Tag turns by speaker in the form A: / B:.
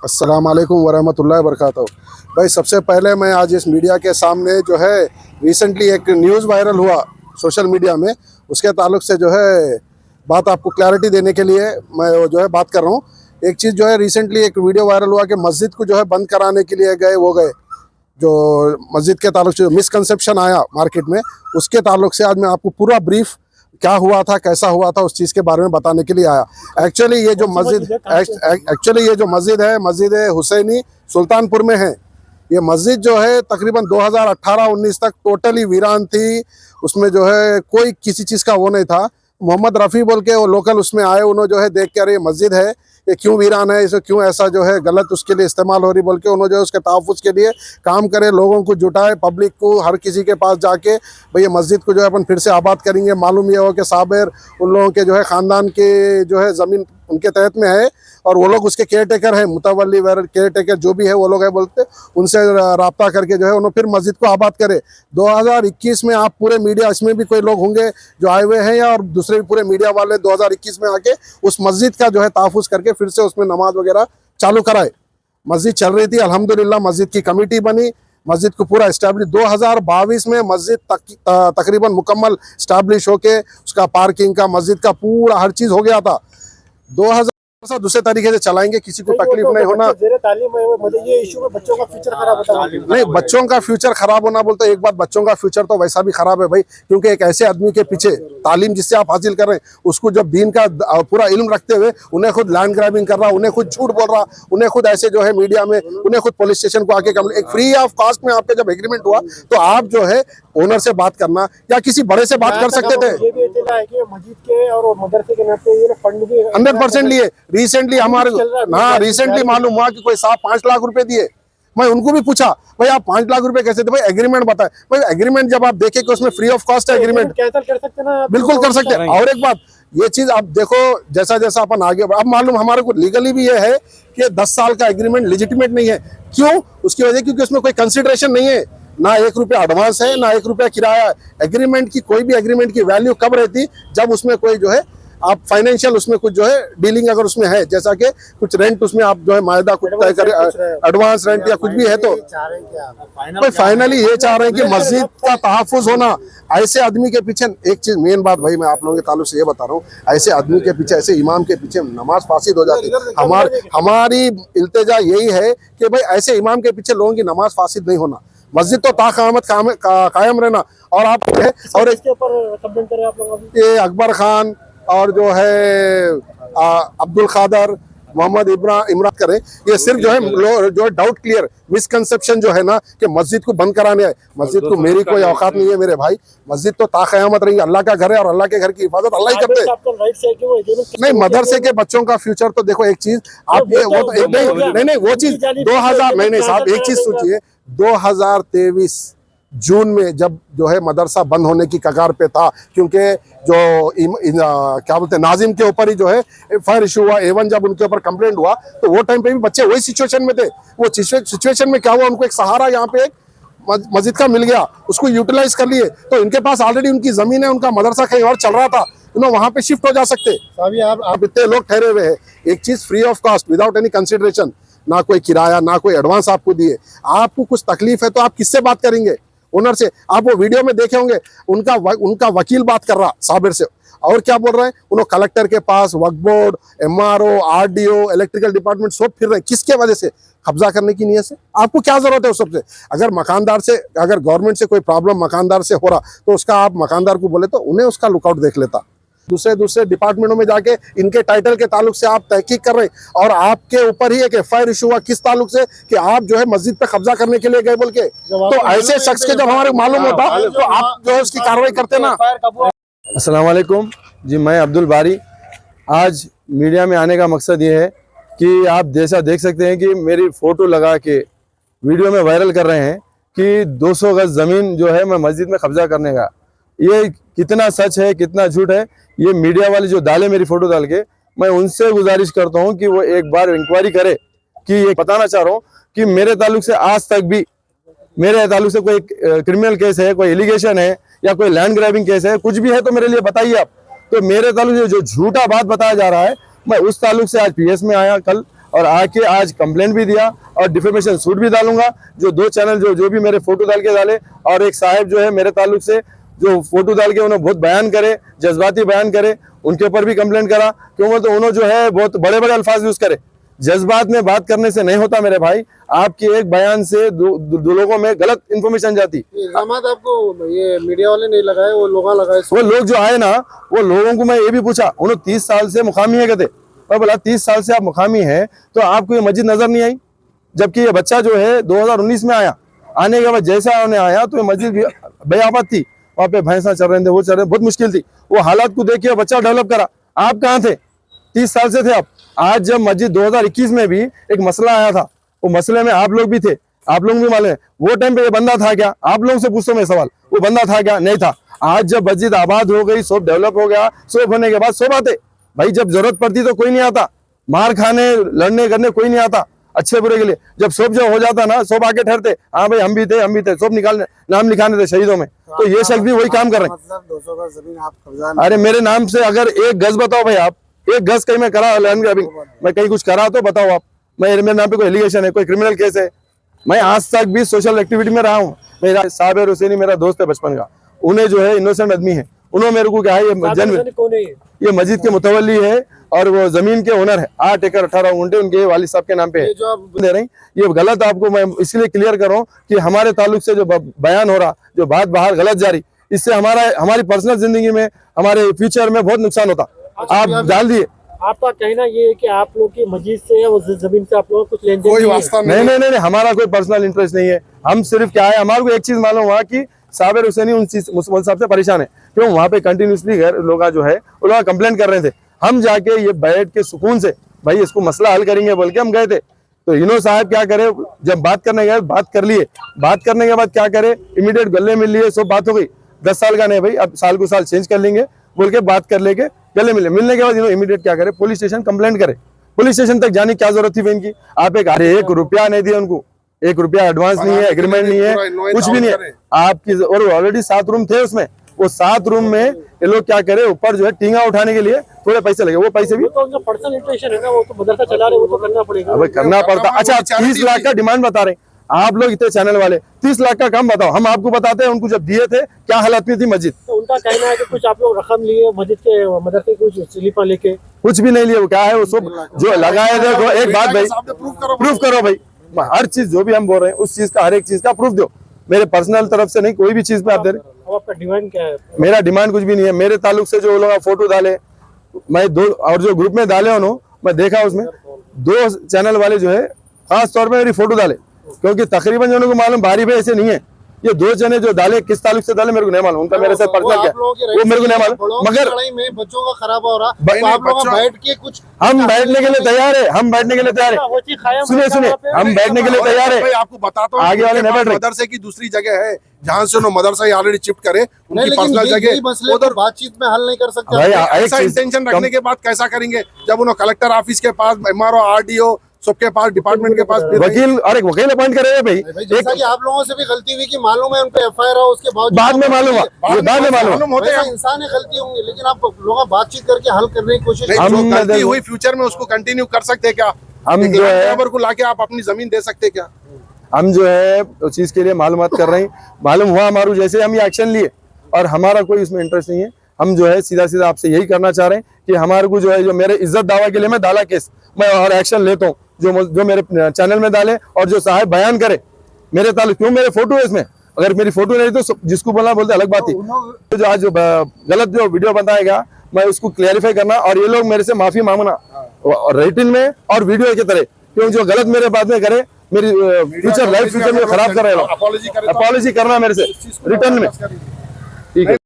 A: अस्सलाम वालेकुम वरहमतुल्लाहि वबरकातुहू। भाई सबसे पहले मैं आज इस मीडिया के सामने जो है रिसेंटली एक न्यूज़ वायरल हुआ सोशल मीडिया में, उसके ताल्लुक से जो है बात आपको क्लैरिटी देने के लिए मैं जो है बात कर रहा हूँ। एक चीज़ जो है रिसेंटली एक वीडियो वायरल हुआ कि मस्जिद को जो है बंद कराने के लिए गए जो मस्जिद के ताल्लुक से जो मिसकंसेप्शन आया मार्केट में, उसके ताल्लुक से आज मैं आपको पूरा ब्रीफ क्या हुआ था, कैसा हुआ था, उस चीज़ के बारे में बताने के लिए आया। एक्चुअली ये जो मस्जिद है मस्जिद हुसैनी सुल्तानपुर में है। ये मस्जिद जो है तकरीबन 2018-19 तक टोटली वीरान थी। उसमें जो है कोई किसी चीज़ का वो नहीं था। मोहम्मद रफ़ी बोल के वो लोकल उसमें आए, उन्होंने जो है देख कर ये मस्जिद है, ये क्यों वीरान है, इसे क्यों ऐसा जो है गलत उसके लिए इस्तेमाल हो रही बोल के उन्होंने जो है उसके तहफ़्फ़ुज़ के लिए काम करे, लोगों को जुटाए, पब्लिक को, हर किसी के पास जाके भाई ये मस्जिद को जो है अपन फिर से आबाद करेंगे। मालूम ये हो कि साबिर उन लोगों के जो है ख़ानदान के जो है ज़मीन उनके तहत में है और वो लोग उसके केयर टेकर हैं, मुतवल्ली केयर टेकर जो भी है वो लोग है बोलते, उनसे रब्ता करके जो है उन्होंने फिर मस्जिद को आबाद करे। 2021 में आप पूरे मीडिया, इसमें भी कोई लोग होंगे जो आए हुए हैं या और दूसरे भी पूरे मीडिया वाले 2021 में आके उस मस्जिद का जो है तहफ़्फ़ुज़ करके फिर से उसमें नमाज वगैरह चालू कराए। मस्जिद चल रही थी, अल्हम्दुलिल्लाह मस्जिद की कमेटी बनी, मस्जिद को पूरा इस्टेब्लिश 2022 में मस्जिद तकरीबन मुकम्मल इस्टेब्लिश होके उसका पार्किंग का, मस्जिद का पूरा हर चीज़ हो गया था। 2000 दूसरे तरीके से चलाएंगे, किसी को तकलीफ नहीं होना।
B: ये इशू में बच्चों का फ्यूचर खराब होता है।
A: नहीं, बच्चों का फ्यूचर खराब होना बोलते एक बात, बच्चों का फ्यूचर तो वैसा भी खराब है भाई, क्योंकि एक ऐसे आदमी के पीछे तालीम जिससे आप हासिल कर रहे हैं, उसको जब दीन का पूरा इल्म रखते हुए उन्हें खुद लैंड ग्रैबिंग कर रहा, उन्हें खुद झूठ बोल रहा, उन्हें खुद ऐसे जो है मीडिया में, उन्हें खुद पुलिस स्टेशन को आके एक फ्री ऑफ कॉस्ट में आपके जब एग्रीमेंट हुआ तो आप जो है ओनर से बात करना या किसी बड़े से बात कर सकते थे।
B: ये भी इत्तला है कि मस्जिद के और मदरसे के नाते ये फंड भी
A: 100% लिए। रिसेंटली हमारे रिसेंटली मालूम हुआ कि कोई साहब 5 लाख रुपए दिए। मैं उनको भी पूछा भाई आप 5 लाख रुपए कैसे थे, भाई एग्रीमेंट बताए। भाई एग्रीमेंट जब आप देखें कि उसमें फ्री ऑफ कॉस्ट है एग्रीमेंट,
B: कैंसिल कर सकते ना,
A: बिल्कुल कर सकते हैं। और एक बात ये चीज आप देखो, जैसा जैसा अपन आगे अब मालूम हमारे को लीगली भी ये है कि 10 साल का एग्रीमेंट लेजिटिमेट नहीं है। क्यों? उसकी वजह क्योंकि उसमें कोई कंसिडरेशन नहीं है, ना 1 रुपया एडवांस है, ना 1 रुपया किराया है। एग्रीमेंट की कोई भी एग्रीमेंट की वैल्यू कब रहती, जब उसमें कोई जो है आप फाइनेंशियल उसमें कुछ जो है डीलिंग अगर उसमें है, जैसा कि कुछ रेंट उसमें आप जो है मायदा कुछ तय करें, एडवांस रेंट या कुछ भी है, तो फाइनली ये चाह रहे हैं कि मस्जिद का तहफ़्फ़ुज़ होना। ऐसे आदमी के पीछे एक चीज मेन बात भाई मैं आप लोगों के ताल्लुक से ये बता रहा हूँ, ऐसे आदमी के पीछे, ऐसे इमाम के पीछे नमाज फासिद हो जाती है। हमारी इल्तिजा यही है कि भाई ऐसे इमाम के पीछे लोगों की नमाज फासिद नहीं होना, मस्जिद तो ताक़यामत कायम रहना। और आप और इसके ऊपर कमेंट करें आप लोग, ये अकबर खान और जो है अब्दुल खादर मोहम्मद इमरान करें, ये सिर्फ जो है जो डाउट क्लियर मिसकंसेप्शन जो है ना कि मस्जिद को बंद कराने आए। मस्जिद को मेरी कोई औकात नहीं है मेरे भाई, मस्जिद तो ताक़यामत रहेगी, अल्लाह का घर है और अल्लाह के घर की हिफाजत अल्लाह ही करते हैं। नहीं, मदरसे के बच्चों का फ्यूचर तो देखो एक चीज आप वो तो नहीं वो चीज 2000 नहीं साहब, एक चीज सोचिए 2023 जून में जब जो है मदरसा बंद होने की कगार पे था, क्योंकि जो क्या बोलते हैं नाजिम के ऊपर ही जो है एफआईआर इशू हुआ, A1 जब उनके ऊपर कंप्लेंट हुआ तो वो टाइम पे भी बच्चे वही सिचुएशन में थे। वो सिचुएशन में क्या हुआ, उनको एक सहारा यहाँ पे एक मस्जिद का मिल गया, उसको यूटिलाइज कर लिए, तो इनके पास ऑलरेडी उनकी जमीन है, उनका मदरसा कहीं और चल रहा था, उन्होंने वहां पे शिफ्ट हो जा सकते। अभी आप इतने लोग ठहरे हुए हैं, एक चीज free of cost without any consideration, ना कोई किराया ना कोई एडवांस आपको दिए। आपको कुछ तकलीफ है तो आप किससे बात करेंगे? ओनर से। आप वो वीडियो में देखे होंगे उनका वकील बात कर रहा साबिर से, और क्या बोल रहे हैं, उन्होंने कलेक्टर के पास, Waqf board, MRO, RDO, electrical department सब फिर रहे हैं। किसके वजह से? कब्जा करने की नीयत से। आपको क्या जरूरत है उस सबसे? अगर मकानदार से, अगर गवर्नमेंट से कोई प्रॉब्लम मकानदार से हो रहा तो उसका आप मकानदार को बोले तो उन्हें उसका लुकआउट देख लेता। दूसरे डिपार्टमेंटों में जाके इनके टाइटल के ताल्लुक से आप तहकीक कर रहे हैं और आपके ऊपर ही एक FIR इशू हुआ किस ताल्लुक से कि आप जो है मस्जिद पे कब्जा करने के लिए गए बोल के। तो ऐसे शख्स के जब हमारे मालूम होता तो आप जो है उसकी कार्रवाई करते ना।
C: अस्सलाम वालेकुम जी, मैं अब्दुल बारी। आज मीडिया में आने का मकसद ये है कि आप जैसा देख सकते हैं कि मेरी फ़ोटो लगा के वीडियो में वायरल कर रहे हैं कि 200 गज ज़मीन जो है मैं मस्जिद में कब्जा करने का। ये कितना सच है कितना झूठ है, ये मीडिया वाले जो डाले मेरी फ़ोटो डाल के, मैं उनसे गुजारिश करता हूँ कि वो एक बार इंक्वायरी करे। कि ये बताना चाह रहा हूँ कि मेरे ताल्लुक से आज तक भी, मेरे ताल्लुक से कोई क्रिमिनल केस है, कोई एलिगेशन है या कोई लैंड ग्रैबिंग केस है, कुछ भी है तो मेरे लिए बताइए आप। तो मेरे ताल्लुक से जो झूठा बात बताया जा रहा है, मैं उस ताल्लुक से आज PS में आया कल और आके आज कंप्लेंट भी दिया और डिफेमेशन सूट भी डालूंगा। जो 2 चैनल जो भी मेरे फोटो डाल के डाले और एक साहब जो है मेरे ताल्लुक से जो फोटो डाल के उन्होंने बहुत बयान करे, जज्बाती बयान करे, उनके ऊपर भी कंप्लेंट करा। क्यों तो उन्होंने जो है बहुत बड़े बड़े अल्फाज यूज करे। जज्बात में बात करने से नहीं होता मेरे भाई, आपके एक बयान से दो लोगों में गलत इंफॉर्मेशन जाती।
B: इल्जामात आपको ये मीडिया वाले नहीं लगाए, वो लोग लगाए।
C: वो लोग जो आए ना, वो लोगों को मैं ये भी पूछा, उन्होंने 30 साल से मुकामी है कहते। मैं बोला 30 साल से आप मुकामी है तो आपको ये मस्जिद नजर नहीं आई? जबकि ये बच्चा जो है 2019 में आया, आने के बाद जैसा उन्हें आया तो ये मस्जिद बेआबाद थी, वहाँ पे भैंसा चल रहे थे, वो चल रहे, बहुत मुश्किल थी। वो हालात को देखिए बच्चा डेवलप करा। आप कहाँ थे? 30 साल से थे आप। आज जब मस्जिद 2021 में भी एक मसला आया था, वो मसले में आप लोग भी थे, आप लोग भी मालूम है वो टाइम पे ये बंदा था क्या? आप लोगों से पूछता मैं सवाल, वो बंदा था क्या? नहीं था। आज जब मस्जिद आबाद हो गई, सब डेवलप हो गया, सब होने के बाद सब आते भाई। जब जरूरत पड़ती तो कोई नहीं आता, मार खाने लड़ने करने कोई नहीं आता, अच्छे बुरे के लिए। जब सब जो हो जाता ना, सब आके ठहरते, हाँ भाई हम भी थे, सब निकालने नाम लिखाने थे शहीदों में। तो ये शख्स भी वही काम कर रहे हैं।
B: मतलब 200 गज जमीन आप कब्जा।
C: अरे मेरे नाम से अगर 1 गज बताओ भाई, आप 1 गज कहीं मैं करा लैंड ग्रैबिंग, मैं कहीं कुछ करा तो बताओ आप। मेरे नाम पे कोई एलिगेशन है, कोई क्रिमिनल केस है? मैं आज तक भी सोशल एक्टिविटी में रहा हूँ। मेरा साबिर हुसैनी मेरा दोस्त है बचपन का, उन्हें जो है इनोसेंट आदमी है, उन्होंने मेरे को कहा ये मस्जिद के मुतवल्ली है और वो जमीन के ओनर है। 8 एकड़ 18 गुंठे उनके वालिद साहब के नाम पे है।
B: जो आप
C: दे रही ये गलत, आपको मैं इसलिए क्लियर कर रहा हूँ कि हमारे ताल्लुक से जो बयान हो रहा, जो बात बाहर गलत जा रही, इससे हमारी पर्सनल जिंदगी में, हमारे फ्यूचर में बहुत नुकसान होता। आप डाल दिए।
B: आपका कहना ये है कि आप लोग की मस्जिद से और जमीन से आप लोगों को कुछ लेन देन
A: कोई
B: नहीं है?
A: वास्ता
C: नहीं, हमारा कोई पर्सनल इंटरेस्ट नहीं है। हम सिर्फ क्या है, हमारे को एक चीज मालूम हुआ कि साबिर हुसैनी उन चीज मुस्लिम साहब से परेशान है। क्यों? वहाँ पे कंटिन्यूसली लोग जो है वो लोग कंप्लेंट कर रहे थे। हम जाके ये बैठ के सुकून से भाई इसको मसला हल करेंगे बोल के हम गए थे। तो इनो साहब क्या करे, जब बात करने गए, बात कर लिए, बात करने के बाद क्या करे, इमीडिएट गले मिल लिए, सब बात हो गई। 10 साल का नहीं भाई, अब साल को साल चेंज कर लेंगे बोल के बात कर लेके गले मिलने के बाद इमीडिएट क्या करे, पुलिस स्टेशन कंप्लेंट करे। पुलिस स्टेशन तक जाने की क्या जरूरत थी इनकी? आप 1 रुपया नहीं दिया उनको, 1 रुपया एडवांस नहीं है, एग्रीमेंट नहीं है, कुछ भी नहीं है आपकी। और ऑलरेडी 7 रूम थे उसमें, वो 7 रूम में ये लोग क्या करे, ऊपर जो है टींगा उठाने के लिए थोड़े पैसे लगे, वो पैसे भी
B: तो उनका पर्सनल इंटरेस्ट है ना, वो तो मदरसा चला रहे, वो तो करना पड़ेगा।
C: अब करना पड़ता। अच्छा 30 लाख का डिमांड बता रहे आप लोग, इतने चैनल वाले 30 लाख का काम बताओ, हम आपको बताते हैं उनको जब दिए थे क्या हालत में थी मस्जिद।
B: तो उनका कहना है कि कुछ आप लोग रकम लिए मस्जिद के, मदरसे कुछ स्लिपा लेके,
C: कुछ भी नहीं लिए। वो क्या है, वो सब जो लगाए देखो। एक बात भाई, प्रूफ करो भाई, हर चीज जो भी हम बोल रहे हैं उस चीज का, हर एक चीज का प्रूफ दो। मेरे पर्सनल तरफ से नहीं, कोई भी चीज पे आप दे रहे।
B: अब आपका डिमांड क्या है?
C: मेरा डिमांड कुछ भी नहीं है। मेरे ताल्लुक से जो लोग फोटो डाले, मैं 2 और जो ग्रुप में डाले उन्होंने, मैं देखा उसमें 2 चैनल वाले जो है खास तौर पे मेरी फोटो डाले, क्योंकि तकरीबन जो उनको मालूम बारी पे ऐसे नहीं है। ये 2 जने जो डाले किस ताल्लुक से डाले मेरे को नहीं मालूम, उनका मेरे साथ पर्सनल क्या वो मेरे को नहीं मालूम। मगर
B: बच्चों का खराब हो रहा, तो आप लोग बैठ के कुछ,
C: हम बैठने के लिए तैयार है, हम बैठने के लिए तैयार है। सुनिए, हम बैठने के लिए तैयार है।
A: आपको बताता हूँ,
C: आगे वाले नहीं बैठ रहे।
A: मदरसे की दूसरी जगह है जहाँ से उन्होंने मदरसा ऑलरेडी शिफ्ट करे, उनकी पर्सनल जगह
B: उधर बातचीत में हल नहीं कर सकते
C: भाई।
A: ऐसा इंटेंशन रखने के बाद कैसा करेंगे? जब उन्होंने कलेक्टर ऑफिस के पास, MRO, RDO सबके पास, डिपार्टमेंट के पास
C: वकील और एक वकील अपॉइंट करेगा भाई।
B: जैसा कि आप लोगों से भी गलती हुई कि मालूम है उन पे FIR हो, उसके
C: बाद में मालूम हुआ, बाद में मालूम
A: होते हैं।
B: इंसान है, गलती होंगी, लेकिन आप लोग बातचीत करके हल करने की कोशिश,
A: जो गलती हुई फ्यूचर में उसको कंटिन्यू कर सकते हैं क्या?
C: हम जो है
A: को लाके आप अपनी जमीन दे सकते क्या?
C: हम जो है उस चीज के लिए मालूमात कर रहे हैं। मालूम हुआ हमारू, जैसे हम ये एक्शन लिए और हमारा कोई इसमें इंटरेस्ट नहीं है। हम जो है सीधा आपसे यही करना चाह रहे हैं कि हमारे को जो है, जो मेरे इज्जत दावा के लिए मैं डाला केस, मैं और एक्शन लेता हूँ। जो मेरे चैनल में डाले और जो साहब बयान करे मेरे ताल्लुक, क्यों मेरे फोटो है इसमें, अगर मेरी फोटो नहीं तो जिसको बोलना बोलते अलग बात थी। तो जो आज जो गलत जो वीडियो बनाएगा मैं उसको क्लैरिफाई करना, और ये लोग मेरे से माफी मांगना रिटन में और वीडियो की तरह, क्यों जो गलत मेरे बाद में करे, मेरी फ्यूचर लाइफ फ्यूचर में खराब कर रहे हैं, अपॉलॉजी करना मेरे से रिटर्न में। ठीक है।